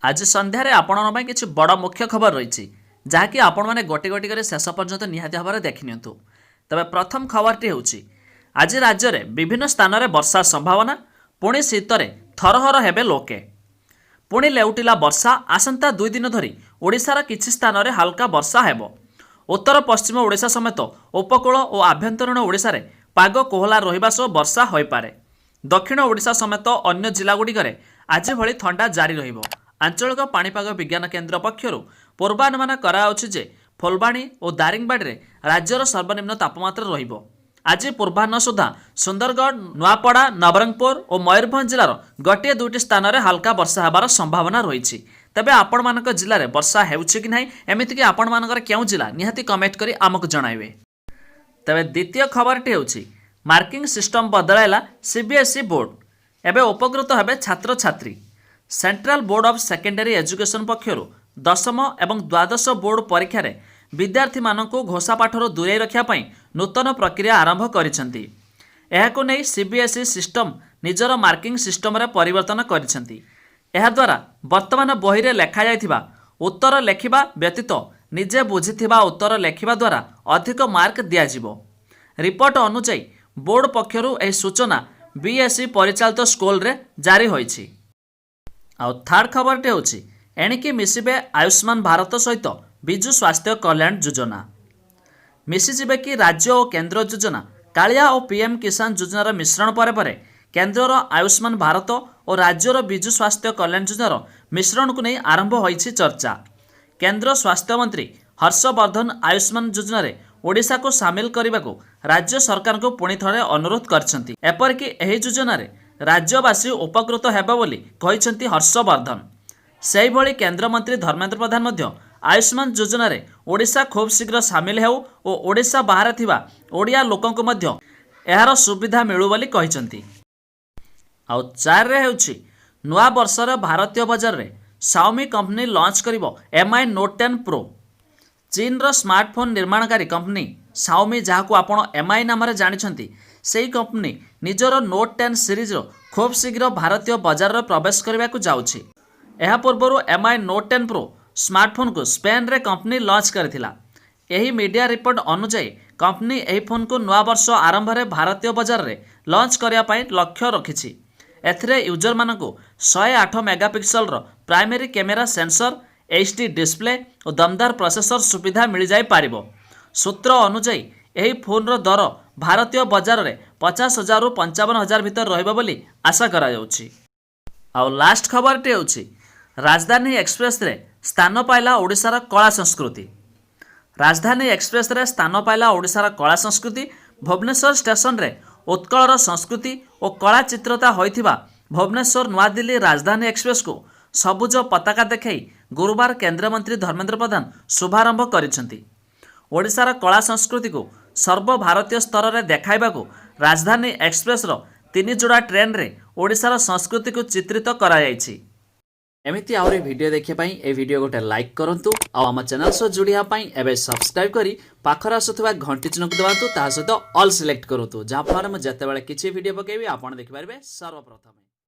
आज संध्यारे आपण किसी बड़ मुख्य खबर रही जहाँकि आपण मैंने गोटे गोटी कर शेष पर्यंत निहाती भाव देखि नियंतु। तबे प्रथम खबरटी होउछि आज राज्य में विभिन्न स्थान में वर्षा संभावना पुणी शीतरे थरहर हेबे लोके पुणी लेउटिला वर्षा आसंता 2 दिन धरी ओडिशार किछि स्थान में हल्का वर्षा हेबो। उत्तर पश्चिम ओडिशा समेत उपकूल और आभ्यंतरीण ओडिशा रे पाग कोहला रहिबा सह वर्षा होई पारे। दक्षिण ओडिशा समेत अन्य जिलागुड़िक आज भली ठंडा जारी रहिबो। आंचलिक पाणीपाग विज्ञान केन्द्र पक्षर पूर्वानुमान कराउछि जे फुलबाणी और दारिंगबाड़ी में राज्यर सर्वनिम्न तापमात्रा रहिबो। आज पूर्वाह्न सुधा सुंदरगढ़ नुआपड़ा नवरंगपुर और मयूरभंज जिलार गोटे दुईटी स्थान में हल्का वर्षा होबार संभावना रही। तबे आपण मानक जिले में वर्षा हेउछि कि नहीं एमितिक आपण मानकर केउ जिला निहाती कमेंट करी आमक जणाइबे। तबे द्वितीय खबरटी होछि मार्किंग सिस्टम बदलाइला सीबीएसई बोर्ड एबे उपकृत हेबे छात्र छात्री। Central Board of Secondary Education पक्षर 10म एवं द्वादश बोर्ड परीक्षा रे विद्यार्थी मानक घोषापाठर दूरे रखापी नूतन प्रक्रिया आरंभ करिसेंती। एहाको नै सीबीएसई सिस्टम निजर मार्किंग सिस्टम रे परिवर्तन करिसेंती। एहा द्वारा वर्तमान बही रे लेखा जायथिबा उत्तर लेखिबा व्यतीत निजे बुझिथिबा उत्तर लेखिबा द्वारा अधिक मार्क दियाजिबो। रिपोर्ट अनुसार बोर्ड पक्षर एही सूचना बीएसई परिचालित स्कूल रे जारी होईछि। आ थर्ड खबरटे होछि एणिकी मिसिबे आयुष्मान भारत सहित विजु स्वास्थ्य कल्याण योजना। मिसिजिबे कि राज्य और केंद्र योजना कालिया और पीएम किसान योजनार मिश्रण पर केन्द्रर आयुष्मान भारत और राज्यर विजु स्वास्थ्य कल्याण योजनार मिश्रण को नहीं आरंभ होईछि चर्चा। केंद्र स्वास्थ्य मंत्री हर्षवर्धन आयुष्मान योजन ओडिशा को सामिल करने को राज्य सरकार को पुणी थरे अनुरोध करछंती। एपरिकी एही योजना रे राज्यवासी उपकृत हेबे बोली कहिसेंती हर्षवर्धन। सेही भली केंद्र मंत्री धर्मेंद्र प्रधान मध्य आयुष्मान योजना रे ओडिशा खूब शीघ्र सामिल हेउ और ओडिशा बाहर थिबा ओडिया लोकंको मध्य एहार सुविधा मिलू बोली कहिसेंती। आ 4 रे हेउछि नुआ वर्षर भारतीय बजार रे Xiaomi कंपनी लॉन्च करिवो Mi Note 10 Pro। चीन रो स्मार्टफोन निर्माणकारी कंपनी Xiaomi जहाको आपण Mi नाम रे जानिछंती सेही कंपनी निजर Note 10 सीरीज रो खूब शीघ्र भारतीय बजार रे प्रवेश करबा को जाउछि। एहा पूर्वरु Mi Note 10 Pro स्मार्टफोन को स्पेन रे कंपनी लॉन्च करथिला। एही मीडिया रिपोर्ट अनुसार कंपनी एही फोन को नुआ वर्ष आरंभ रे भारतीय बजार रे लॉन्च करिया पई लक्ष्य रखिछि। एथिरे यूजर मानकु 108 मेगापिक्सल रो primary camera sensor HD display और दमदार प्रोसेसर सुविधा मिल जाय पारिबो। सूत्र अनुसार एही फोन रो दर भारतीय बजार रे 50,000 रु 55,000 भीतर रहिबो बोली आशा करा जाउछि। आ लास्ट खबरटी होछि राजधानी एक्सप्रेस रे स्थान पाइला ओडिशार कला संस्कृति। राजधानी एक्सप्रेस रे स्थान पाइला ओडिशार कला संस्कृति। भुवनेश्वर स्टेशन रे उत्कलर संस्कृति और कला चित्रता होइथिबा भुवनेश्वर नुआ दिल्ली राजधानी एक्सप्रेस को सबुज पताका देखाई गुरुवार केंद्र मंत्री धर्मेंद्र प्रधान शुभारंभ करिसेंती। ओडिशार कला संस्कृति को सर्वभारतीय स्तर में देखाइबा को राजधानी एक्सप्रेस रो 3 जोड़ा ट्रेन रे ओडिशार संस्कृति को चित्रित करा जायछि। एमिति आउरी वीडियो देखिया पई ए वीडियो गोटे लाइक करंतु आ हम चैनल सो जुड़िया पई एबे सब्सक्राइब करी पाखर आसुथबा घंटी चिन्ह को दबांतु ता सहित ऑल सिलेक्ट करंतु जहा फल हम जते बेले किछि वीडियो पकेबी आपण देखि पारबे सर्वप्रथम।